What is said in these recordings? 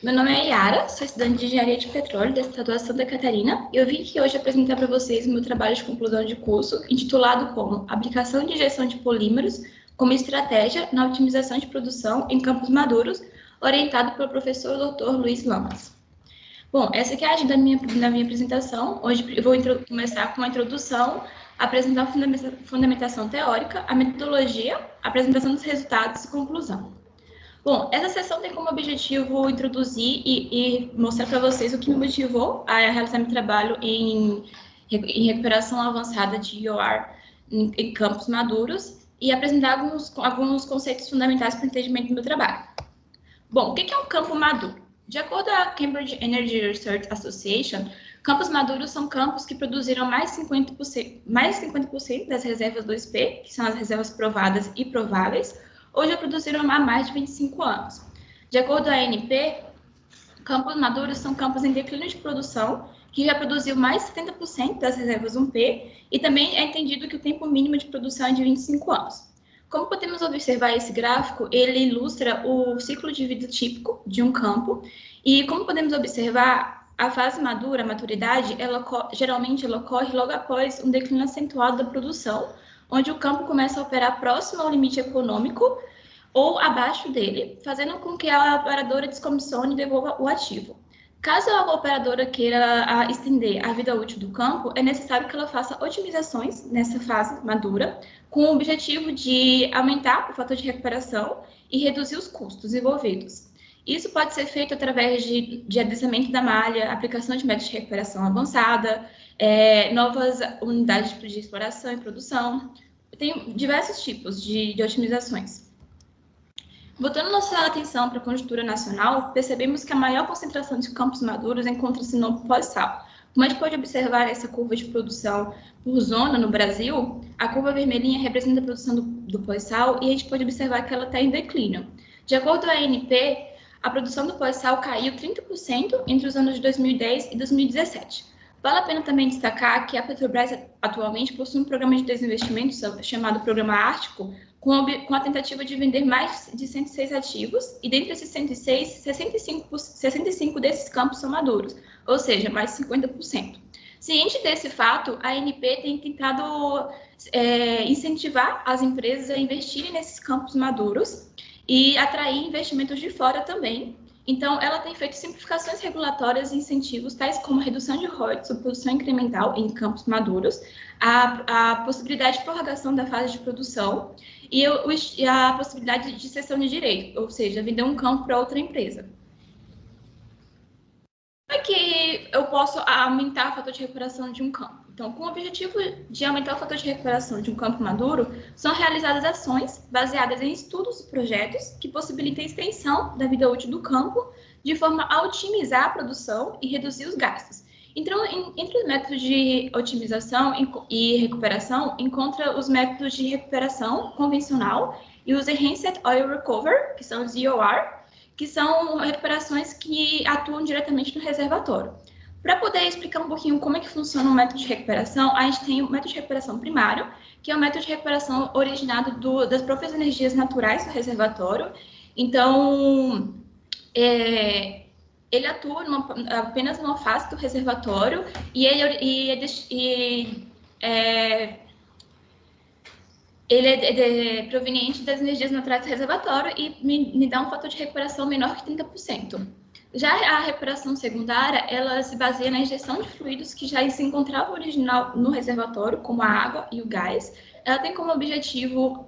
Meu nome é Yara, sou estudante de Engenharia de Petróleo da Estadual Santa Catarina e eu vim aqui hoje apresentar para vocês o meu trabalho de conclusão de curso, intitulado como Aplicação de Injeção de Polímeros como Estratégia na Otimização de Produção em Campos Maduros, orientado pelo professor Dr. Luiz Lamas. Bom, essa aqui é a agenda da minha apresentação. Hoje eu vou começar com a introdução, apresentar a fundamentação teórica, a metodologia, a apresentação dos resultados e conclusão. Bom, essa sessão tem como objetivo introduzir e mostrar para vocês o que me motivou a realizar meu trabalho em recuperação avançada de IOR em campos maduros e apresentar alguns conceitos fundamentais para o entendimento do meu trabalho. Bom, o que é um campo maduro? De acordo com a Cambridge Energy Research Association, campos maduros são campos que produziram mais de 50% das reservas 2P, que são as reservas provadas e prováveis, ou já produziram há mais de 25 anos. De acordo com a ANP, campos maduros são campos em declínio de produção, que já produziu mais de 70% das reservas 1P, e também é entendido que o tempo mínimo de produção é de 25 anos. Como podemos observar esse gráfico, ele ilustra o ciclo de vida típico de um campo, e como podemos observar, a fase madura, a maturidade, geralmente ela ocorre logo após um declínio acentuado da produção, onde o campo começa a operar próximo ao limite econômico ou abaixo dele, fazendo com que a operadora descomissione e devolva o ativo. Caso a operadora queira estender a vida útil do campo, é necessário que ela faça otimizações nessa fase madura, com o objetivo de aumentar o fator de recuperação e reduzir os custos envolvidos. Isso pode ser feito através de adensamento da malha, aplicação de métodos de recuperação avançada, novas unidades de exploração e produção. Tem diversos tipos de otimizações. Voltando nossa atenção para a conjuntura nacional, percebemos que a maior concentração de campos maduros encontra-se no pós-sal. Como a gente pode observar essa curva de produção por zona no Brasil, a curva vermelhinha representa a produção do pós-sal e a gente pode observar que ela está em declínio. De acordo com a ANP, a produção do pós-sal caiu 30% entre os anos de 2010 e 2017. Vale a pena também destacar que a Petrobras atualmente possui um programa de desinvestimento chamado Programa Ártico, com a tentativa de vender mais de 106 ativos, e dentre esses 106, 65 desses campos são maduros, ou seja, mais de 50%. Ciente desse fato, a ANP tem tentado incentivar as empresas a investirem nesses campos maduros e atrair investimentos de fora também. Então, ela tem feito simplificações regulatórias e incentivos, tais como a redução de royalties sobre produção incremental em campos maduros, a possibilidade de prorrogação da fase de produção e a possibilidade de cessão de direito, ou seja, vender um campo para outra empresa. Como é que eu posso aumentar o fator de recuperação de um campo? Então, com o objetivo de aumentar o fator de recuperação de um campo maduro, são realizadas ações baseadas em estudos e projetos que possibilitem a extensão da vida útil do campo, de forma a otimizar a produção e reduzir os gastos. Então, entre os métodos de otimização e recuperação, encontra os métodos de recuperação convencional e os Enhanced Oil Recovery, que são os EOR, que são recuperações que atuam diretamente no reservatório. Para poder explicar um pouquinho como é que funciona o método de recuperação, a gente tem o método de recuperação primário, que é o método de recuperação originado das próprias energias naturais do reservatório. Então, ele atua apenas numa fase do reservatório e ele é proveniente das energias naturais do reservatório e me dá um fator de recuperação menor que 30%. Já a recuperação secundária, ela se baseia na injeção de fluidos que já se encontravam original no reservatório, como a água e o gás. Ela tem como objetivo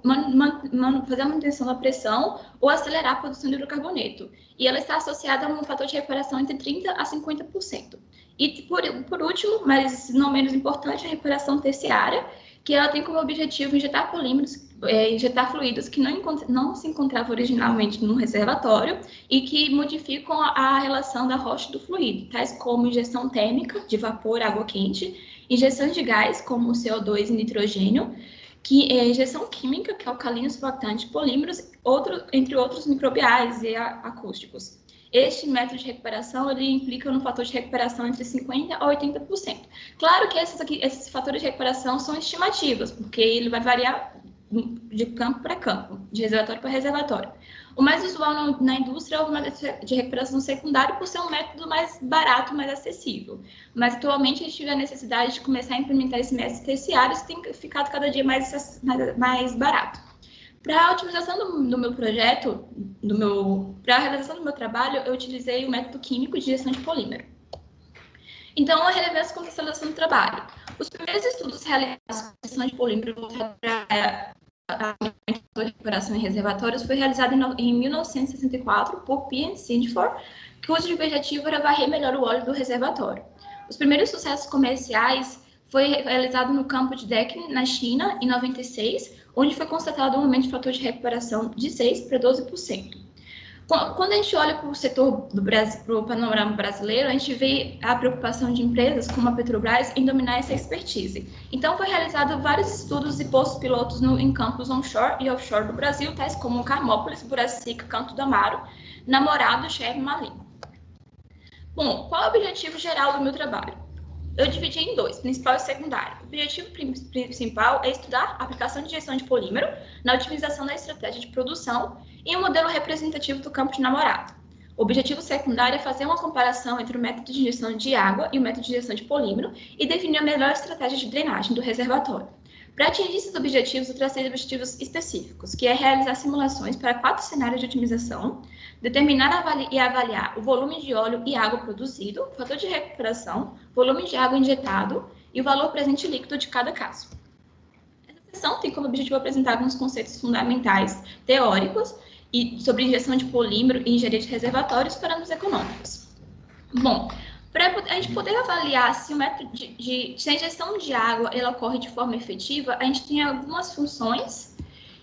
fazer a manutenção da pressão ou acelerar a produção de hidrocarboneto. E ela está associada a um fator de recuperação entre 30% a 50%. E, por último, mas não menos importante, a recuperação terciária, que ela tem como objetivo injetar polímeros, injetar fluidos que não se encontravam originalmente no reservatório e que modificam a relação da rocha do fluido, tais como injeção térmica de vapor, água quente, injeção de gás, como CO2 e nitrogênio, injeção química, que é alcalinos, flotantes, polímeros, entre outros microbiais e acústicos. Este método de recuperação, ele implica no fator de recuperação entre 50% a 80%. Claro que esses fatores de recuperação são estimativas, porque ele vai variar de campo para campo, de reservatório para reservatório. O mais usual na indústria é o método de recuperação secundária por ser um método mais barato, mais acessível. Mas atualmente a gente tiver a necessidade de começar a implementar esses métodos terciários, tem ficado cada dia mais barato. Para a otimização do meu projeto, para a realização do meu trabalho, eu utilizei o método químico de gestão de polímero. Então, a relevância e contextualização do trabalho. Os primeiros estudos realizados com gestão de polímero para a recuperação em reservatórios foi realizado em 1964 por P. Sindford, cujo objetivo era varrer melhor o óleo do reservatório. Os primeiros sucessos comerciais foi realizado no campo de Deccan, na China, em 96, onde foi constatado um aumento de fator de recuperação de 6% para 12%. Quando a gente olha para o setor do Brasil, para o panorama brasileiro, a gente vê a preocupação de empresas como a Petrobras em dominar essa expertise. Então, foi realizado vários estudos e postos pilotos em campos onshore e offshore do Brasil, tais como Carmópolis, Buracica, Canto do Amaro, Namorado, Cherry e Malim. Bom, qual é o objetivo geral do meu trabalho? Eu dividi em dois, principal e secundário. O objetivo principal é estudar a aplicação de gestão de polímero na otimização da estratégia de produção em um modelo representativo do campo de Namorado. O objetivo secundário é fazer uma comparação entre o método de gestão de água e o método de gestão de polímero e definir a melhor estratégia de drenagem do reservatório. Para atingir esses objetivos, eu tracei objetivos específicos, que é realizar simulações para 4 cenários de otimização, determinar e avaliar o volume de óleo e água produzido, fator de recuperação, volume de água injetado e o valor presente líquido de cada caso. Essa sessão tem como objetivo apresentar alguns conceitos fundamentais teóricos e sobre injeção de polímero e engenharia de reservatórios para parâmetros econômicos. Bom, para a gente poder avaliar se o método se a injeção de água ela ocorre de forma efetiva, a gente tem algumas funções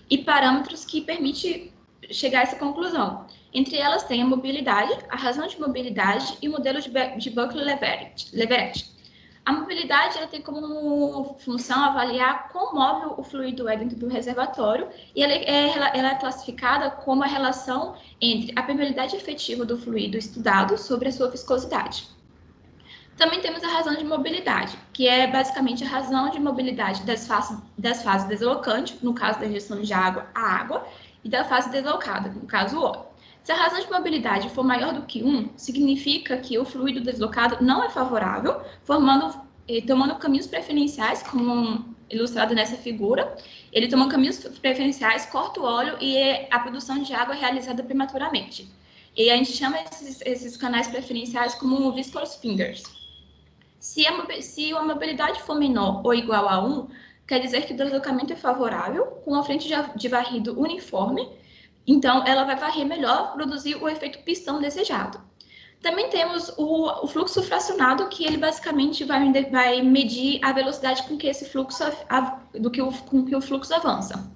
e parâmetros que permitem chegar a essa conclusão. Entre elas tem a mobilidade, a razão de mobilidade e o modelo de Buckley-Leverett. A mobilidade ela tem como função avaliar quão móvel o fluido é dentro do reservatório e ela é classificada como a relação entre a permeabilidade efetiva do fluido estudado sobre a sua viscosidade. Também temos a razão de mobilidade, que é basicamente a razão de mobilidade das fases deslocantes, no caso da injeção de água, a água, e da fase deslocada, no caso o óleo. Se a razão de mobilidade for maior do que 1, significa que o fluido deslocado não é favorável, tomando caminhos preferenciais, como ilustrado nessa figura. Ele toma caminhos preferenciais, corta o óleo e a produção de água é realizada prematuramente. E a gente chama esses canais preferenciais como viscous fingers. Se a mobilidade for menor ou igual a 1, quer dizer que o deslocamento é favorável, com a frente de varrido uniforme, então ela vai varrer melhor, produzir o efeito pistão desejado. Também temos o fluxo fracionado, que ele basicamente vai medir a velocidade com que esse fluxo, com que o fluxo avança.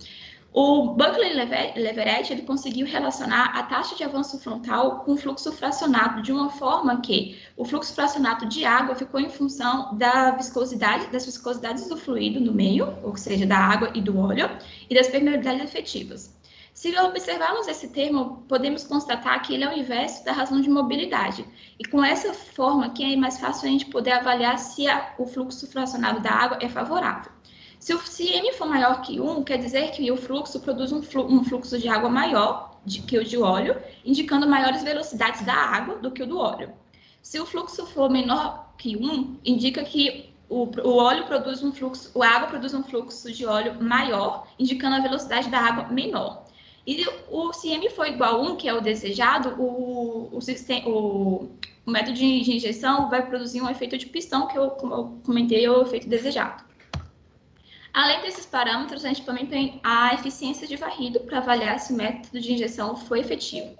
O Buckley-Leverett ele conseguiu relacionar a taxa de avanço frontal com o fluxo fracionado de uma forma que o fluxo fracionado de água ficou em função das viscosidades do fluido no meio, ou seja, da água e do óleo, e das permeabilidades efetivas. Se observarmos esse termo, podemos constatar que ele é o inverso da razão de mobilidade. E com essa forma, que é mais fácil a gente poder avaliar se o fluxo fracionado da água é favorável. Se M for maior que 1, quer dizer que o fluxo produz um fluxo de água maior que o de óleo, indicando maiores velocidades da água do que o do óleo. Se o fluxo for menor que 1, indica que a água produz um fluxo de óleo maior, indicando a velocidade da água menor. E se M for igual a 1, que é o desejado, o método de injeção vai produzir um efeito de pistão, que como eu comentei, é o efeito desejado. Além desses parâmetros, a gente também tem a eficiência de varrido para avaliar se o método de injeção foi efetivo.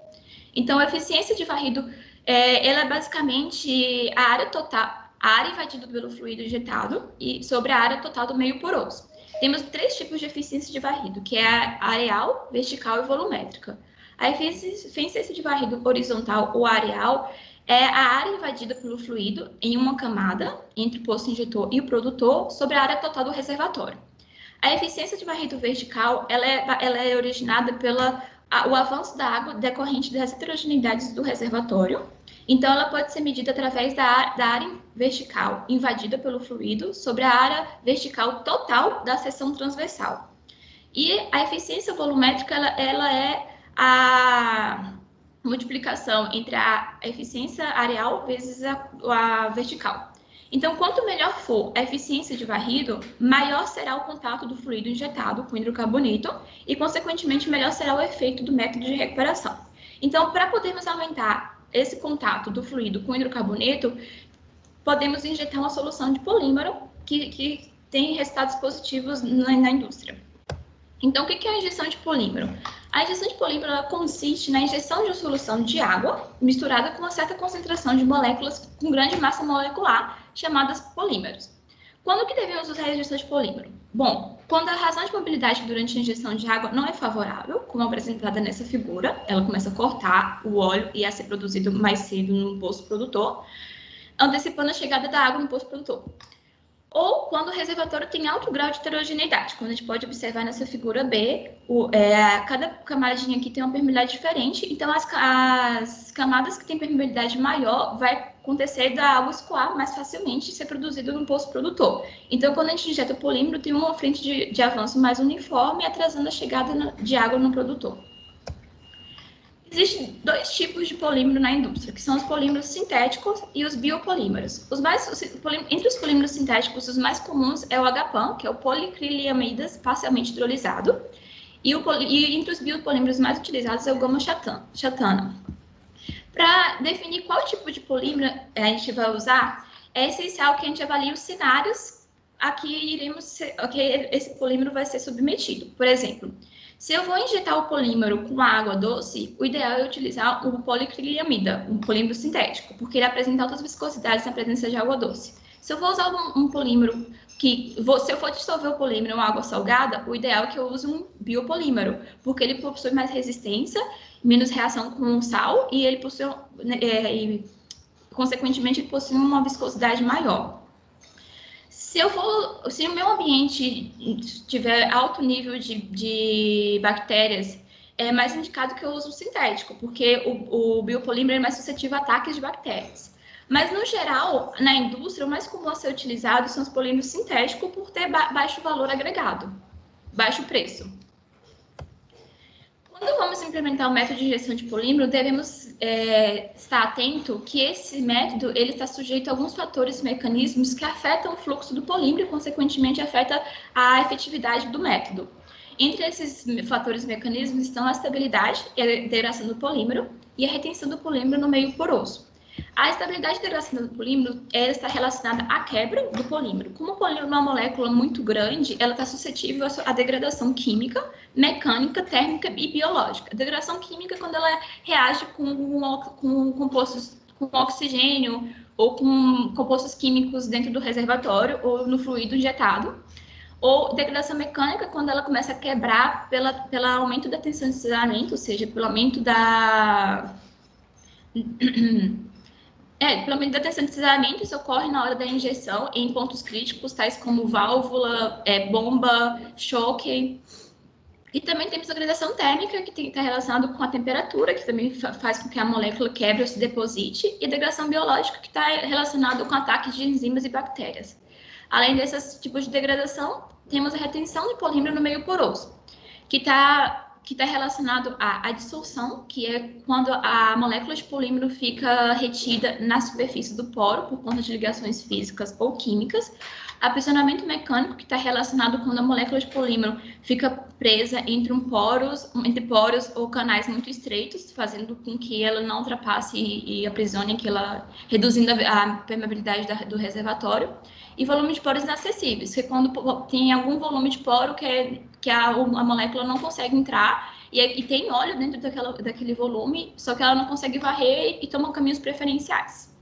Então, a eficiência de varrido, ela é basicamente a área total, a área invadida pelo fluido injetado e sobre a área total do meio poroso. Temos 3 tipos de eficiência de varrido, que é a areal, vertical e volumétrica. A eficiência de varrido horizontal ou areal é a área invadida pelo fluido em uma camada entre o poço injetor e o produtor sobre a área total do reservatório. A eficiência de varrido vertical ela é originada pelo avanço da água decorrente das heterogeneidades do reservatório. Então, ela pode ser medida através da área vertical invadida pelo fluido sobre a área vertical total da seção transversal. E a eficiência volumétrica, ela é a multiplicação entre a eficiência areal vezes a vertical. Então, quanto melhor for a eficiência de varrido, maior será o contato do fluido injetado com hidrocarboneto e, consequentemente, melhor será o efeito do método de recuperação. Então, para podermos aumentar esse contato do fluido com hidrocarboneto, podemos injetar uma solução de polímero que tem resultados positivos na indústria. Então, o que é a injeção de polímero? A injeção de polímero consiste na injeção de uma solução de água misturada com uma certa concentração de moléculas com grande massa molecular, chamadas polímeros. Quando que devemos usar a injeção de polímero? Bom, quando a razão de mobilidade durante a injeção de água não é favorável, como apresentada nessa figura, ela começa a cortar o óleo e a ser produzido mais cedo no poço produtor, antecipando a chegada da água no poço produtor. Ou quando o reservatório tem alto grau de heterogeneidade, quando a gente pode observar nessa figura B, cada camadinha aqui tem uma permeabilidade diferente, então as camadas que têm permeabilidade maior vai acontecer da água escoar mais facilmente e ser produzido no poço produtor. Então, quando a gente injeta o polímero, tem uma frente de avanço mais uniforme, atrasando a chegada de água no produtor. Existem dois tipos de polímero na indústria, que são os polímeros sintéticos e os biopolímeros. Entre os polímeros sintéticos, os mais comuns é o HPAN, que é o policriliamidas parcialmente hidrolisado, e entre os biopolímeros mais utilizados é o gama-xantana. Para definir qual tipo de polímero a gente vai usar, é essencial que a gente avalie os cenários a que esse polímero vai ser submetido. Por exemplo, se eu vou injetar o polímero com água doce, o ideal é utilizar o policrilamida, um polímero sintético, porque ele apresenta altas viscosidades na presença de água doce. Se eu vou usar um polímero se eu for dissolver o polímero em água salgada, o ideal é que eu use um biopolímero, porque ele possui mais resistência, menos reação com o sal e ele possui, consequentemente, ele possui uma viscosidade maior. Se o meu ambiente tiver alto nível de bactérias, é mais indicado que eu use o sintético, porque o biopolímero é mais suscetível a ataques de bactérias. Mas, no geral, na indústria, o mais comum a ser utilizado são os polímeros sintéticos por ter baixo valor agregado, baixo preço. Quando vamos implementar o método de injeção de polímero, devemos estar atento que esse método ele está sujeito a alguns fatores e mecanismos que afetam o fluxo do polímero e, consequentemente, afeta a efetividade do método. Entre esses fatores e mecanismos estão a estabilidade e a degradação do polímero e a retenção do polímero no meio poroso. A estabilidade e degradação do polímero está relacionada à quebra do polímero. Como o polímero é uma molécula muito grande, ela está suscetível à degradação química, mecânica, térmica e biológica. A degradação química é quando ela reage com compostos com oxigênio ou com compostos químicos dentro do reservatório ou no fluido injetado. Ou degradação mecânica, quando ela começa a quebrar pelo aumento da tensão de deslizamento, ou seja, pelo aumento da tensão de deslizamento. Isso ocorre na hora da injeção em pontos críticos, tais como válvula, bomba, choque. E também temos a degradação térmica, que está relacionada com a temperatura, que também faz com que a molécula quebre ou se deposite, e a degradação biológica, que está relacionada com ataques de enzimas e bactérias. Além desses tipos de degradação, temos a retenção de polímero no meio poroso, que está relacionado à dissolução, que é quando a molécula de polímero fica retida na superfície do poro por conta de ligações físicas ou químicas. Aprisionamento mecânico, que está relacionado quando a molécula de polímero fica presa entre poros ou canais muito estreitos, fazendo com que ela não ultrapasse e aprisione, reduzindo a permeabilidade do reservatório. E volume de poros inacessíveis, que é quando tem algum volume de poro que a molécula não consegue entrar e tem óleo dentro daquele volume, só que ela não consegue varrer e toma caminhos preferenciais.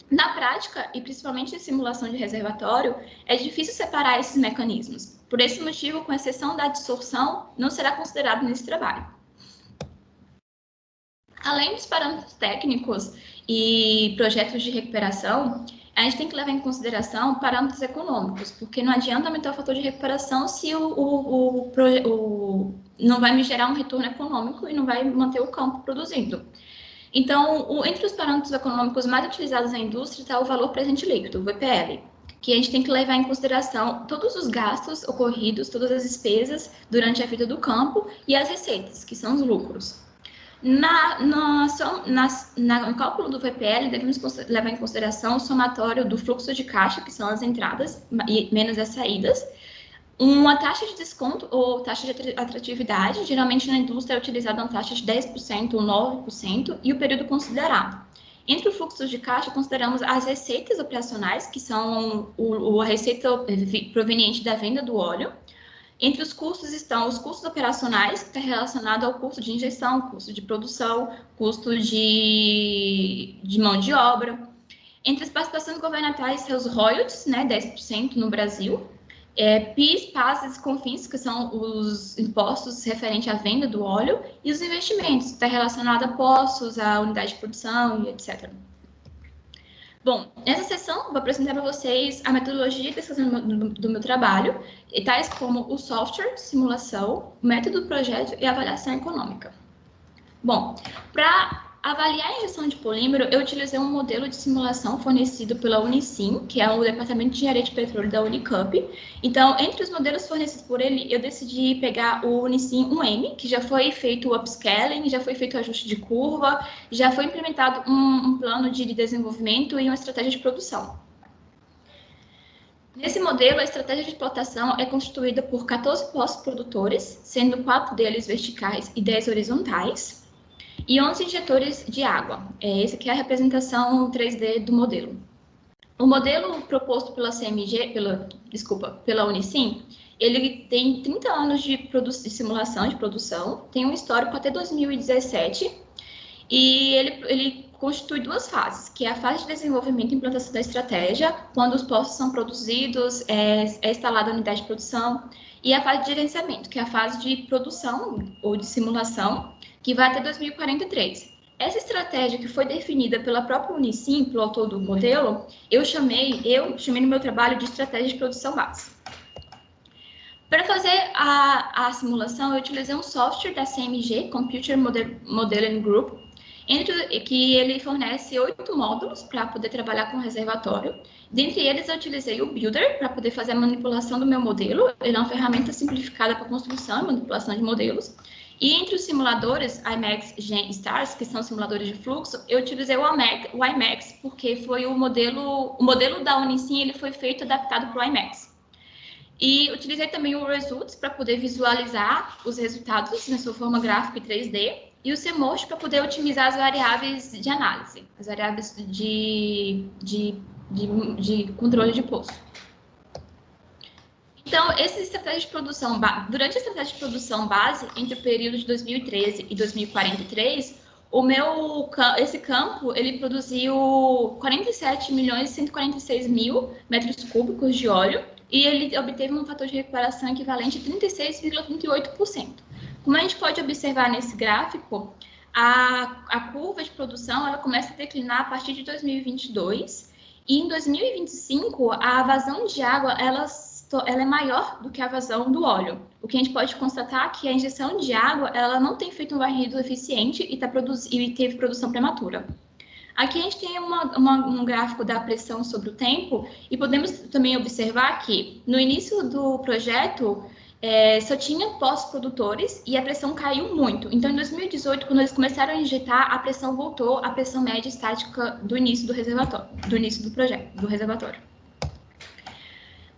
Na prática, e principalmente em simulação de reservatório, é difícil separar esses mecanismos. Por esse motivo, com exceção da dissorção, não será considerado nesse trabalho. Além dos parâmetros técnicos e projetos de recuperação, a gente tem que levar em consideração parâmetros econômicos, porque não adianta aumentar o fator de recuperação se não vai me gerar um retorno econômico e não vai manter o campo produzindo. Então, entre os parâmetros econômicos mais utilizados na indústria está o valor presente líquido, o VPL. que a gente tem que levar em consideração todos os gastos ocorridos, todas as despesas durante a vida do campo e as receitas, que são os lucros. No cálculo do VPL, devemos levar em consideração o somatório do fluxo de caixa, que são as entradas, menos as saídas, uma taxa de desconto ou taxa de atratividade, geralmente na indústria é utilizada uma taxa de 10% ou 9%, e o período considerado. Entre o fluxo de caixa, consideramos as receitas operacionais, que são a receita proveniente da venda do óleo. Entre os custos estão os custos operacionais, que está relacionado ao custo de injeção, custo de produção, custo de mão de obra. Entre as participações governamentais, são os royalties, né, 10% no Brasil. PIS, PAS e CONFINS, que são os impostos referentes à venda do óleo, e os investimentos, que está relacionado a postos, a unidade de produção e etc. Bom, nessa sessão, vou apresentar para vocês a metodologia de pesquisa do meu trabalho, tais como o software, simulação, o método do projeto e avaliação econômica. Bom, para avaliar a injeção de polímero, eu utilizei um modelo de simulação fornecido pela Unicim, que é o Departamento de Engenharia de Petróleo da Unicamp. Então, entre os modelos fornecidos por ele, eu decidi pegar o Unicim 1M, que já foi feito o upscaling, já foi feito o ajuste de curva, já foi implementado um plano de desenvolvimento e uma estratégia de produção. Nesse modelo, a estratégia de explotação é constituída por 14 postos produtores, sendo 4 deles verticais e 10 horizontais, e 11 injetores de água. Essa aqui é a representação 3D do modelo. O modelo proposto pela CMG, pela Unicim, ele tem 30 anos de simulação de produção, tem um histórico até 2017, e ele constitui 2 fases, que é a fase de desenvolvimento e implantação da estratégia, quando os postos são produzidos, é instalada a unidade de produção, e a fase de gerenciamento, que é a fase de produção ou de simulação, que vai até 2043. Essa estratégia que foi definida pela própria Unicim, pelo autor do modelo, eu chamei no meu trabalho de estratégia de produção base. Para fazer a simulação, eu utilizei um software da CMG, Computer Modeling Group, que ele fornece 8 módulos para poder trabalhar com o reservatório. Dentre eles, eu utilizei o Builder para poder fazer a manipulação do meu modelo. Ele é uma ferramenta simplificada para construção e manipulação de modelos. E entre os simuladores IMAX Gen Stars, que são simuladores de fluxo, eu utilizei o IMAX, porque foi o modelo da Unicim, ele foi feito adaptado para o IMAX. E utilizei também o Results para poder visualizar os resultados na sua forma gráfica e 3D, e o CMOST para poder otimizar as variáveis de análise, as variáveis de controle de poço. Então, essa estratégia de produção, durante a estratégia de produção base, entre o período de 2013 e 2043, esse campo, ele produziu 47.146.000 metros cúbicos de óleo, e ele obteve um fator de recuperação equivalente a 36,38%. Como a gente pode observar nesse gráfico, a curva de produção ela começa a declinar a partir de 2022, e em 2025, a vazão de água ela é maior do que a vazão do óleo. O que a gente pode constatar é que a injeção de água ela não tem feito um varrido eficiente e teve produção prematura. Aqui a gente tem um gráfico da pressão sobre o tempo, e podemos também observar que no início do projeto só tinha postos produtores e a pressão caiu muito. Então, em 2018, quando eles começaram a injetar, a pressão voltou à pressão média estática do início do reservatório, do início do projeto, do reservatório.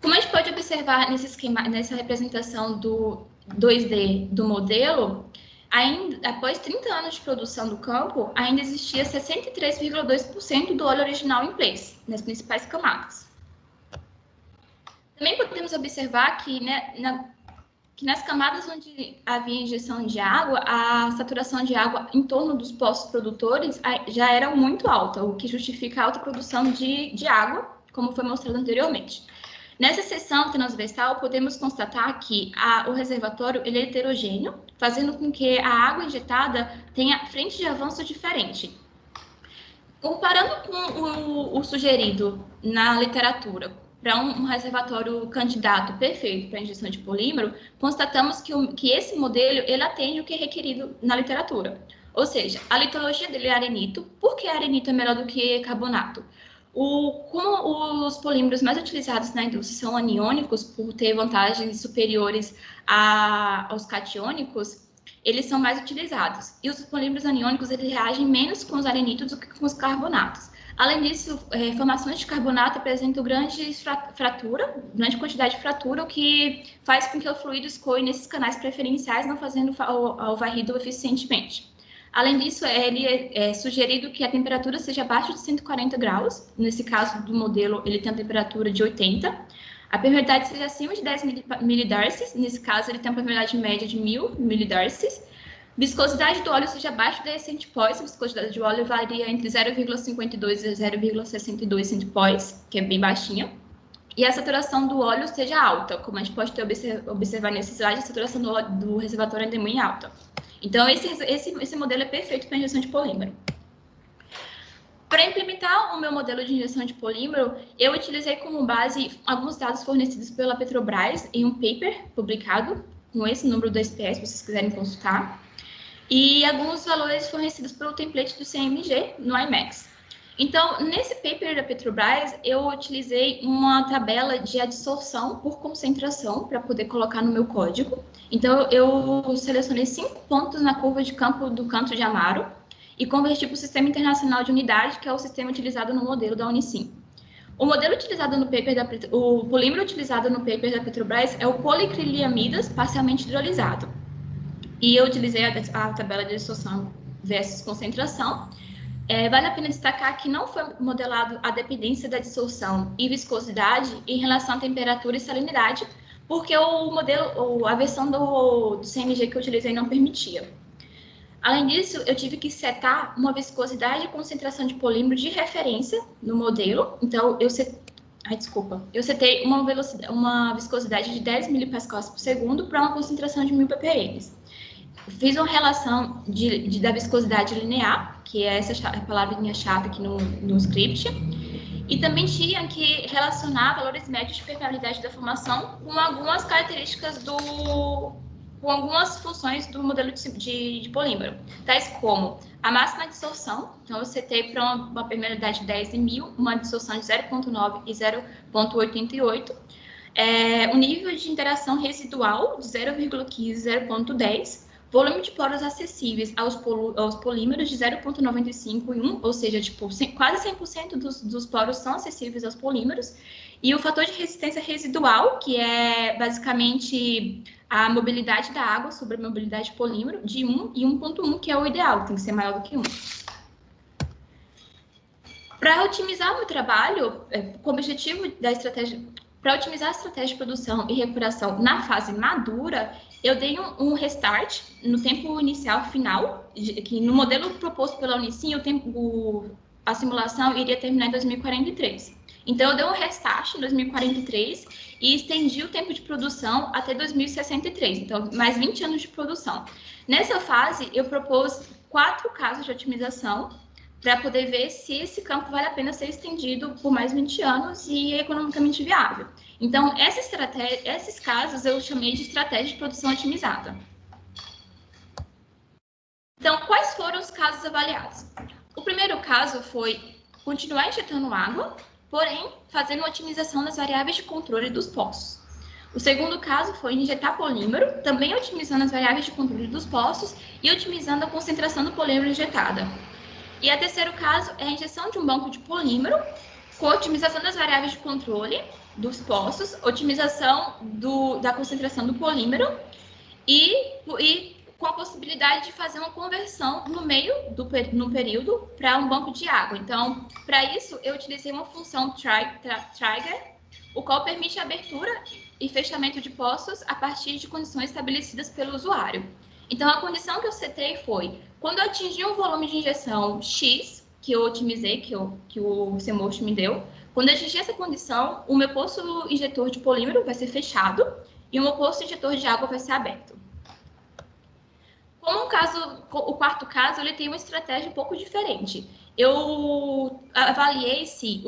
Como a gente pode observar nesse esquema, nessa representação do 2D do modelo, após 30 anos de produção do campo, ainda existia 63,2% do óleo original em place, nas principais camadas. Também podemos observar que, que nas camadas onde havia injeção de água, a saturação de água em torno dos postos produtores já era muito alta, o que justifica a alta produção de água, como foi mostrado anteriormente. Nessa seção transversal, podemos constatar que o reservatório ele é heterogêneo, fazendo com que a água injetada tenha frente de avanço diferente. Comparando com o sugerido na literatura para um reservatório candidato perfeito para injeção de polímero, constatamos que esse modelo ele atende o que é requerido na literatura. Ou seja, a litologia dele é arenito. Por que arenito é melhor do que carbonato? Como os polímeros mais utilizados na indústria são aniônicos, por ter vantagens superiores aos catiônicos, eles são mais utilizados. E os polímeros aniônicos, eles reagem menos com os arenítonos do que com os carbonatos. Além disso, formações de carbonato apresentam grande quantidade de fratura, o que faz com que o fluido escoe nesses canais preferenciais, não fazendo o varrido eficientemente. Além disso, ele é sugerido que a temperatura seja abaixo de 140 graus. Nesse caso do modelo, ele tem a temperatura de 80. A permeabilidade seja acima de 10 milidarcies. Nesse caso, ele tem a permeabilidade média de 1000 milidarcies. Viscosidade do óleo seja abaixo de 10 centipós. A viscosidade do óleo varia entre 0,52 e 0,62 centipós, que é bem baixinha. E a saturação do óleo seja alta, como a gente pode observar nesse slide, a saturação do reservatório é muito alta. Então, esse modelo é perfeito para injeção de polímero. Para implementar o meu modelo de injeção de polímero, eu utilizei como base alguns dados fornecidos pela Petrobras em um paper publicado com esse número do SPS, se vocês quiserem consultar, e alguns valores fornecidos pelo template do CMG no IMAX. Então, nesse paper da Petrobras, eu utilizei uma tabela de adsorção por concentração para poder colocar no meu código. Então, eu selecionei 5 pontos na curva de campo do Canto de Amaro e converti para o Sistema Internacional de Unidade, que é o sistema utilizado no modelo da Unicim. O modelo utilizado no paper o polímero utilizado no paper da Petrobras é o policriliamidas parcialmente hidrolisado. E eu utilizei a tabela de adsorção versus concentração. Vale a pena destacar que não foi modelado a dependência da dissolução e viscosidade em relação à temperatura e salinidade, porque a versão do CMG que eu utilizei não permitia. Além disso, eu tive que setar uma viscosidade e concentração de polímero de referência no modelo. Então, eu setei uma viscosidade de 10 milipascals por segundo para uma concentração de 1000 ppm. Fiz uma relação da viscosidade linear, que é essa palavrinha chata aqui no script, e também tinha que relacionar valores médios de permeabilidade da formação com algumas características com algumas funções do modelo de polímero, tais como a máxima dissolução. Então, eu setei para uma permeabilidade de 10 e 1000, uma dissolução de 0,9 e 0,88, o nível de interação residual de 0,15 e 0,10, volume de poros acessíveis aos polímeros de 0,95 e 1, ou seja, quase 100% dos poros são acessíveis aos polímeros, e o fator de resistência residual, que é basicamente a mobilidade da água sobre a mobilidade de polímero, de 1 e 1,1, que é o ideal, tem que ser maior do que 1. Para otimizar o meu trabalho, como objetivo da estratégia, para otimizar a estratégia de produção e recuperação na fase madura, eu dei um restart no tempo inicial final, que no modelo proposto pela Unicim, a simulação iria terminar em 2043. Então, eu dei um restart em 2043 e estendi o tempo de produção até 2063, então, mais 20 anos de produção. Nessa fase, eu propus 4 casos de otimização para poder ver se esse campo vale a pena ser estendido por mais 20 anos e é economicamente viável. Então, esses casos eu chamei de estratégia de produção otimizada. Então, quais foram os casos avaliados? O primeiro caso foi continuar injetando água, porém, fazendo uma otimização das variáveis de controle dos poços. O segundo caso foi injetar polímero, também otimizando as variáveis de controle dos poços e otimizando a concentração do polímero injetada. E o terceiro caso é a injeção de um banco de polímero, com otimização das variáveis de controle dos poços, otimização da concentração do polímero e com a possibilidade de fazer uma conversão no período para um banco de água. Então, para isso, eu utilizei uma função trigger, o qual permite a abertura e fechamento de poços a partir de condições estabelecidas pelo usuário. Então, a condição que eu setei foi, quando eu atingir um volume de injeção X, que eu otimizei, que o CMOST me deu, quando eu atingir essa condição, o meu poço injetor de polímero vai ser fechado e o meu poço injetor de água vai ser aberto. Como o quarto caso, ele tem uma estratégia um pouco diferente. Eu avaliei se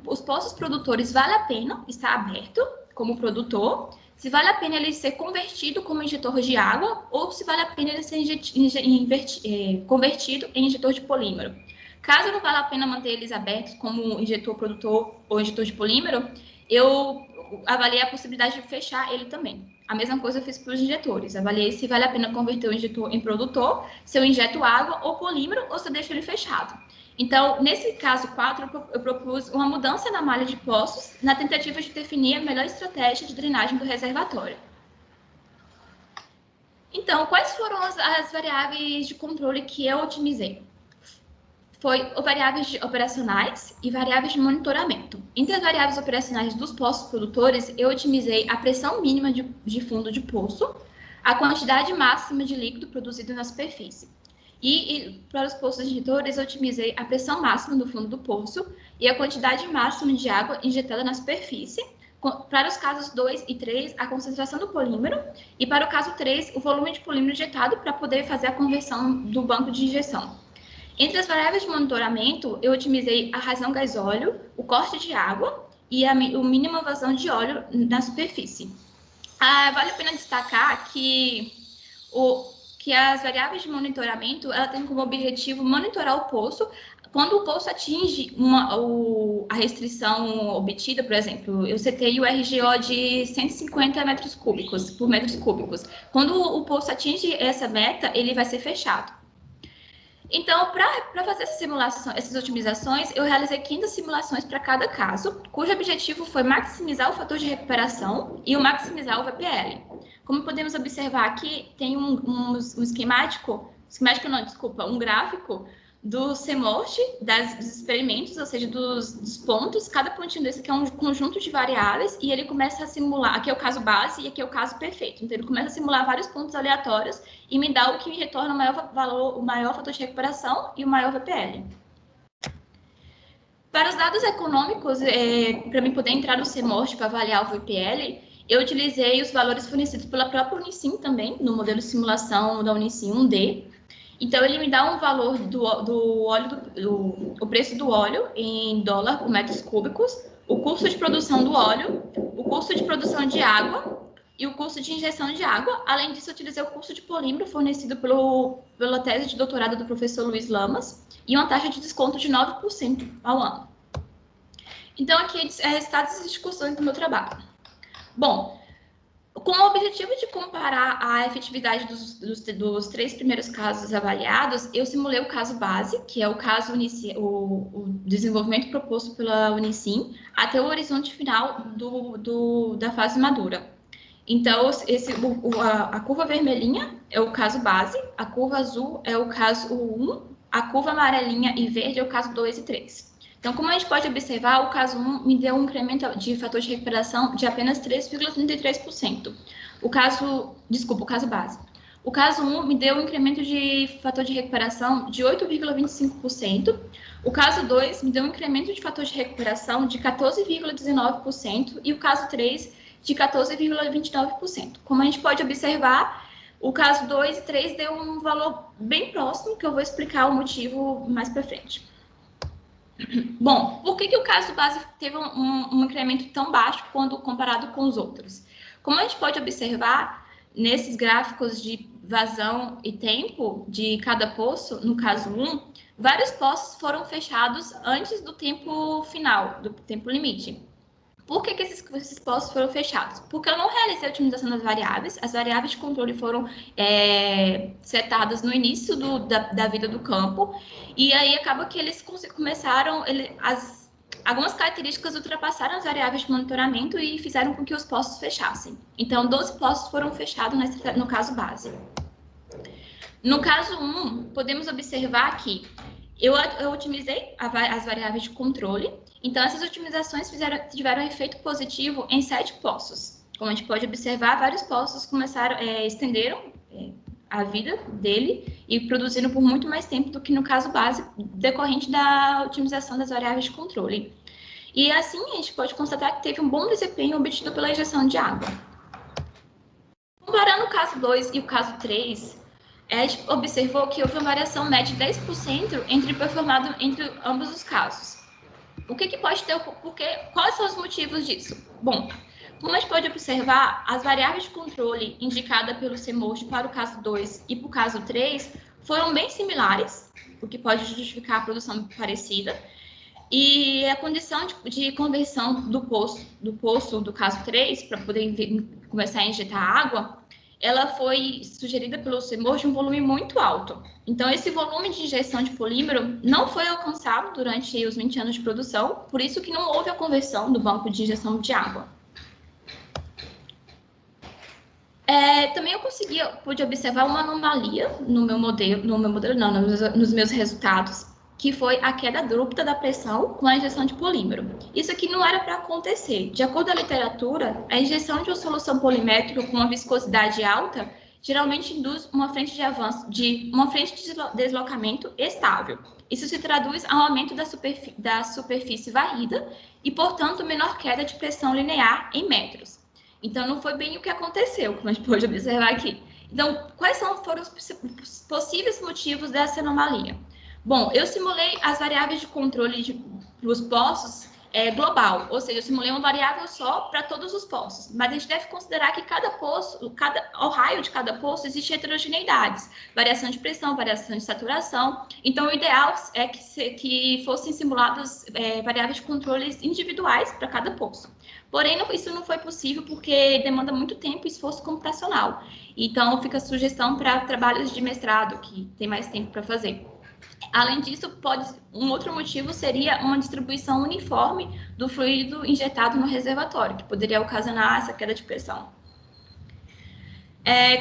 os poços produtores vale a pena estar aberto como produtor, se vale a pena ele ser convertido como injetor de água ou se vale a pena ele ser convertido em injetor de polímero. Caso não valha a pena manter eles abertos como injetor produtor ou injetor de polímero, eu avaliei a possibilidade de fechar ele também. A mesma coisa eu fiz para os injetores. Avaliei se vale a pena converter o injetor em produtor, se eu injeto água ou polímero ou se eu deixo ele fechado. Então, nesse caso 4, eu propus uma mudança na malha de poços na tentativa de definir a melhor estratégia de drenagem do reservatório. Então, quais foram as variáveis de controle que eu otimizei? Foi variáveis operacionais e variáveis de monitoramento. Entre as variáveis operacionais dos poços produtores, eu otimizei a pressão mínima de fundo de poço, a quantidade máxima de líquido produzido na superfície. E para os poços injetores, eu otimizei a pressão máxima do fundo do poço e a quantidade máxima de água injetada na superfície. Para os casos 2 e 3, a concentração do polímero, e para o caso 3, o volume de polímero injetado para poder fazer a conversão do banco de injeção. Entre as variáveis de monitoramento, eu otimizei a razão gás-óleo, o corte de água e a mínima vazão de óleo na superfície. Vale a pena destacar que as variáveis de monitoramento ela tem como objetivo monitorar o poço. Quando o poço atinge a restrição obtida, por exemplo, eu setei o RGO de 150 metros cúbicos por metros cúbicos. Quando o poço atinge essa meta, ele vai ser fechado. Então, para fazer essas otimizações, eu realizei 15 simulações para cada caso, cujo objetivo foi maximizar o fator de recuperação e maximizar o VPL. Como podemos observar aqui, tem um gráfico do CMOST, dos experimentos, ou seja, dos pontos. Cada pontinho desse aqui é um conjunto de variáveis e ele começa a simular, aqui é o caso base e aqui é o caso perfeito. Então, ele começa a simular vários pontos aleatórios e me dá o que me retorna o maior fator de recuperação e o maior VPL. Para os dados econômicos, para mim poder entrar no CMOST para avaliar o VPL, eu utilizei os valores fornecidos pela própria Unicim também, no modelo de simulação da Unicim 1D. Então, ele me dá um valor o preço do óleo em dólar por metros cúbicos, o custo de produção do óleo, o custo de produção de água e o custo de injeção de água. Além disso, eu utilizei o custo de polímero fornecido pela tese de doutorado do professor Luiz Lamas e uma taxa de desconto de 9% ao ano. Então, aqui é resultados e discussões do meu trabalho. Bom, com o objetivo de comparar a efetividade dos 3 primeiros casos avaliados, eu simulei o caso base, que é o caso o desenvolvimento proposto pela Unicim, até o horizonte final da fase madura. Então, a curva vermelhinha é o caso base, a curva azul é o caso 1, a curva amarelinha e verde é o caso 2 e 3. Então, como a gente pode observar, o caso 1 me deu um incremento de fator de recuperação de apenas 3,33%. O caso base. O caso 1 me deu um incremento de fator de recuperação de 8,25%. O caso 2 me deu um incremento de fator de recuperação de 14,19%. E o caso 3 de 14,29%. Como a gente pode observar, o caso 2 e 3 deu um valor bem próximo, que eu vou explicar o motivo mais para frente. Bom, por que o caso base teve um incremento tão baixo quando comparado com os outros? Como a gente pode observar, nesses gráficos de vazão e tempo de cada poço, no caso 1, vários poços foram fechados antes do tempo final, do tempo limite. Por que esses poços foram fechados? Porque eu não realizei a otimização das variáveis, as variáveis de controle foram setadas no início da vida do campo, e aí acaba que eles começaram, algumas características ultrapassaram as variáveis de monitoramento e fizeram com que os poços fechassem. Então, 12 poços foram fechados no caso base. No caso 1, podemos observar que eu otimizei as variáveis de controle. Então, essas otimizações tiveram efeito positivo em 7 poços. Como a gente pode observar, vários poços estenderam a vida dele e produziram por muito mais tempo do que no caso base, decorrente da otimização das variáveis de controle. E assim, a gente pode constatar que teve um bom desempenho obtido pela injeção de água. Comparando o caso 2 e o caso 3, a gente observou que houve uma variação média de 10% entre ambos os casos. O que pode ter, quais são os motivos disso? Bom, como a gente pode observar, as variáveis de controle indicadas pelo CMOST para o caso 2 e para o caso 3 foram bem similares. o que pode justificar a produção parecida. E a condição de conversão do poço do caso 3, para poder começar a injetar água, ela foi sugerida pelo CEMOR de um volume muito alto. Então, esse volume de injeção de polímero não foi alcançado durante os 20 anos de produção, por isso que não houve a conversão do banco de injeção de água. Também eu pude observar uma anomalia nos meus resultados, que foi a queda abrupta da pressão com a injeção de polímero. Isso aqui não era para acontecer. De acordo com a literatura, a injeção de uma solução polimétrica com uma viscosidade alta geralmente induz uma frente de deslocamento estável. Isso se traduz ao aumento da superfície varrida e, portanto, menor queda de pressão linear em metros. Então, não foi bem o que aconteceu, como a gente pode observar aqui. Então, quais foram os possíveis motivos dessa anomalia? Bom, eu simulei as variáveis de controle dos poços global, ou seja, eu simulei uma variável só para todos os poços, mas a gente deve considerar que cada poço, ao raio de cada poço, existe heterogeneidades, variação de pressão, variação de saturação. Então, o ideal é que fossem simuladas variáveis de controles individuais para cada poço. Porém, isso não foi possível porque demanda muito tempo e esforço computacional. Então, fica a sugestão para trabalhos de mestrado, que tem mais tempo para fazer. Além disso, um outro motivo seria uma distribuição uniforme do fluido injetado no reservatório, que poderia ocasionar essa queda de pressão.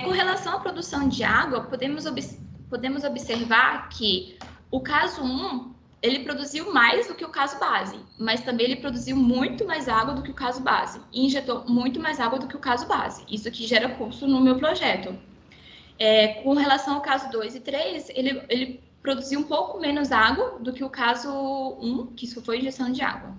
Com relação à produção de água, podemos observar que o caso 1, ele produziu mais do que o caso base, mas também ele produziu muito mais água do que o caso base, e injetou muito mais água do que o caso base. Isso aqui gera custo no meu projeto. Com relação ao caso 2 e 3, ele produziu um pouco menos água do que o caso 1, que isso foi injeção de água.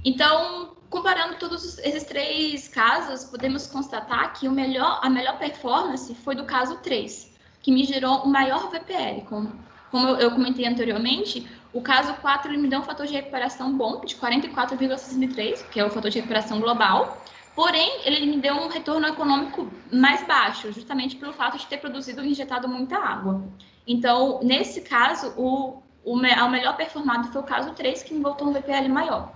Então, comparando todos esses 3 casos, podemos constatar que a melhor performance foi do caso 3, que me gerou um maior VPL. Como eu comentei anteriormente, o caso 4 ele me deu um fator de recuperação bom, de 44,63, que é o fator de recuperação global. Porém, ele me deu um retorno econômico mais baixo, justamente pelo fato de ter produzido e injetado muita água. Então, nesse caso, o melhor performado foi o caso 3, que me botou um VPL maior.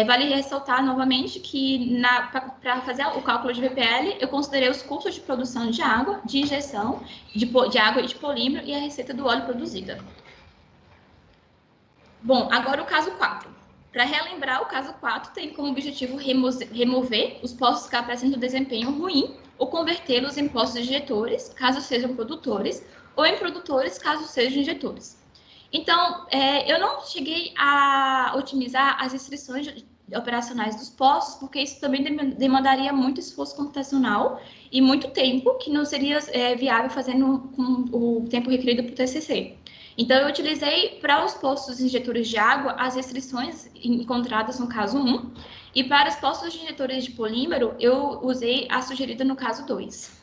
Vale ressaltar novamente que para fazer o cálculo de VPL, eu considerei os custos de produção de água, de injeção, de água e de polímero e a receita do óleo produzida. Bom, agora o caso 4. Para relembrar, o caso 4 tem como objetivo remover os poços que apresentam desempenho ruim ou convertê-los em poços injetores, caso sejam produtores, ou em produtores, caso sejam injetores. Então, eu não cheguei a otimizar as restrições operacionais dos poços, porque isso também demandaria muito esforço computacional e muito tempo, que não seria viável fazendo com o tempo requerido para o TCC. Então, eu utilizei para os poços injetores de água as restrições encontradas no caso 1, e para os poços injetores de polímero, eu usei a sugerida no caso 2.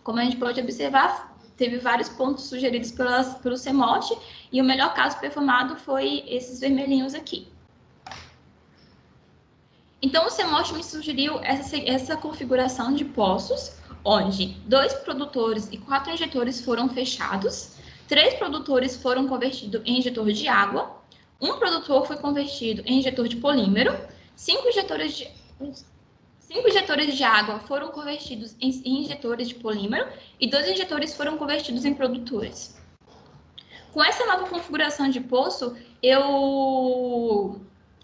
Como a gente pode observar, teve vários pontos sugeridos pelo CEMOT, e o melhor caso performado foi esses vermelhinhos aqui. Então, o CEMOT me sugeriu essa configuração de poços, onde 2 produtores e 4 injetores foram fechados, 3 produtores foram convertidos em injetor de água, 1 produtor foi convertido em injetor de polímero, 5 injetores de água foram convertidos em injetores de polímero e 2 injetores foram convertidos em produtores. Com essa nova configuração de poço, eu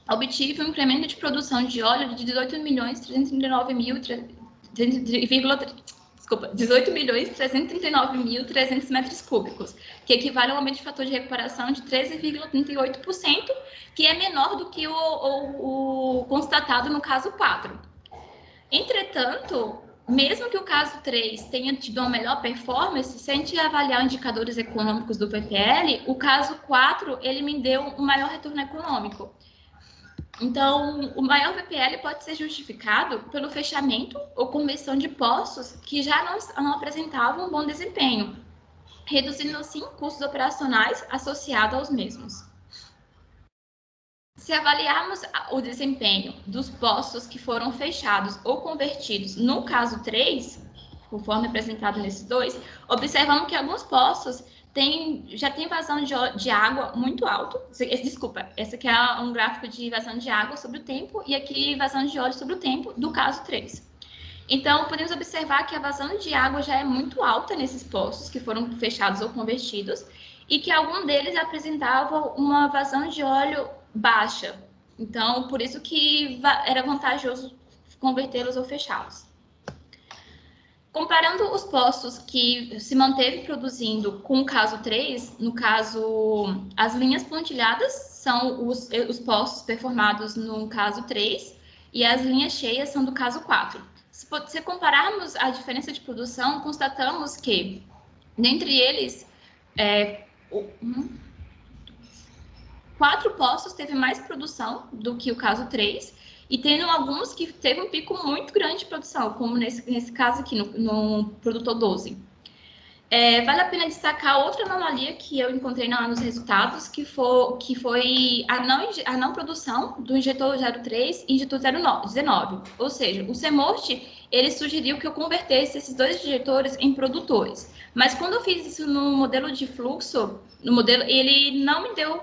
obtive um incremento de produção de óleo de 18.339.300 metros cúbicos, que equivale a um aumento de fator de recuperação de 13,38%, que é menor do que o constatado no caso 4. Entretanto, mesmo que o caso 3 tenha tido uma melhor performance, se a gente avaliar indicadores econômicos do VPL, o caso 4 ele me deu um maior retorno econômico. Então, o maior VPL pode ser justificado pelo fechamento ou conversão de poços que já não apresentavam um bom desempenho, reduzindo assim custos operacionais associados aos mesmos. Se avaliarmos o desempenho dos poços que foram fechados ou convertidos no caso 3, conforme apresentado nesses 2, observamos que alguns poços já tem vazão de água muito alto. Desculpa, esse aqui é um gráfico de vazão de água sobre o tempo e aqui vazão de óleo sobre o tempo do caso 3. Então, podemos observar que a vazão de água já é muito alta nesses poços que foram fechados ou convertidos e que algum deles apresentavam uma vazão de óleo baixa. Então, por isso que era vantajoso convertê-los ou fechá-los. Comparando os poços que se manteve produzindo com o caso 3, no caso, as linhas pontilhadas são os poços performados no caso 3 e as linhas cheias são do caso 4. Se compararmos a diferença de produção, constatamos que, dentre eles, 4 poços teve mais produção do que o caso 3, e tendo alguns que teve um pico muito grande de produção, como nesse caso aqui, no produtor 12. Vale a pena destacar outra anomalia que eu encontrei nos resultados, que foi a não produção do injetor 03 e injetor 19. Ou seja, o CEMORT, ele sugeriu que eu convertesse esses 2 injetores em produtores. Mas quando eu fiz isso no modelo de fluxo, ele não me deu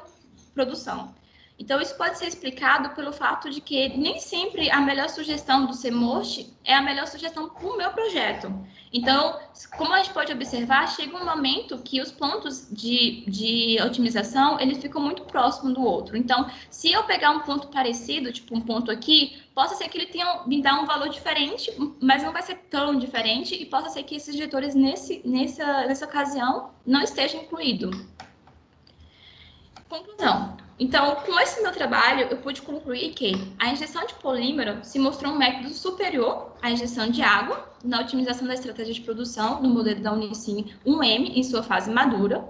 produção. Então, isso pode ser explicado pelo fato de que nem sempre a melhor sugestão do CEMORT é a melhor sugestão para o meu projeto. Então, como a gente pode observar, chega um momento que os pontos de otimização, eles ficam muito próximos do outro. Então, se eu pegar um ponto parecido, tipo um ponto aqui, possa ser que ele me dá um valor diferente, mas não vai ser tão diferente, e possa ser que esses injetores, nessa ocasião, não estejam incluídos. Conclusão. Então, com esse meu trabalho, eu pude concluir que a injeção de polímero se mostrou um método superior à injeção de água na otimização da estratégia de produção do modelo da Unicime 1M em sua fase madura,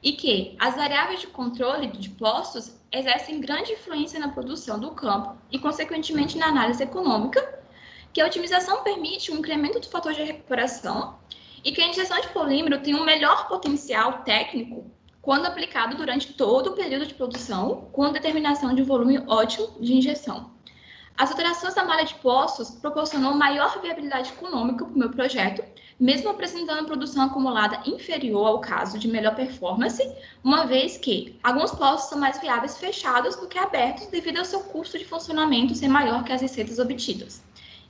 e que as variáveis de controle de poços exercem grande influência na produção do campo e, consequentemente, na análise econômica, que a otimização permite um incremento do fator de recuperação e que a injeção de polímero tem um melhor potencial técnico quando aplicado durante todo o período de produção, com determinação de um volume ótimo de injeção. As alterações da malha de poços proporcionou maior viabilidade econômica para o meu projeto, mesmo apresentando produção acumulada inferior ao caso de melhor performance, uma vez que alguns poços são mais viáveis fechados do que abertos devido ao seu custo de funcionamento ser maior que as receitas obtidas.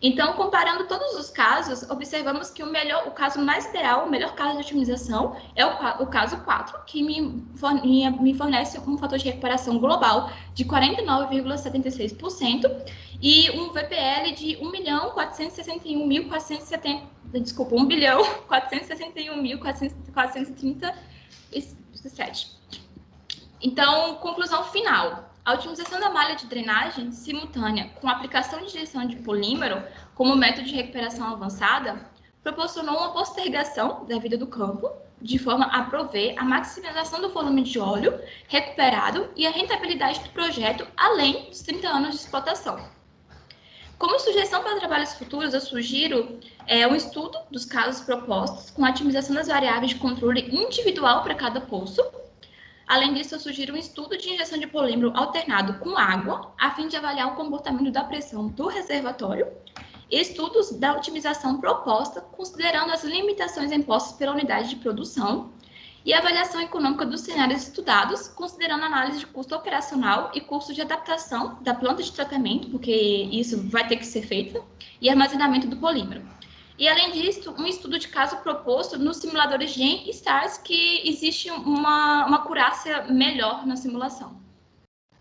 Então, comparando todos os casos, observamos que o caso mais ideal, o melhor caso de otimização é o caso 4, que me fornece um fator de recuperação global de 49,76% e um VPL de 1.461.437. Então, conclusão final. A otimização da malha de drenagem simultânea com a aplicação de injeção de polímero como método de recuperação avançada proporcionou uma postergação da vida do campo, de forma a prover a maximização do volume de óleo recuperado e a rentabilidade do projeto além dos 30 anos de explotação. Como sugestão para trabalhos futuros, eu sugiro um estudo dos casos propostos com a otimização das variáveis de controle individual para cada poço. Além disso, eu sugiro um estudo de injeção de polímero alternado com água, a fim de avaliar o comportamento da pressão do reservatório, e estudos da otimização proposta, considerando as limitações impostas pela unidade de produção, e avaliação econômica dos cenários estudados, considerando a análise de custo operacional e custo de adaptação da planta de tratamento, porque isso vai ter que ser feito, e armazenamento do polímero. E, além disso, um estudo de caso proposto nos simuladores GEM e STARS, que existe uma acurácia melhor na simulação.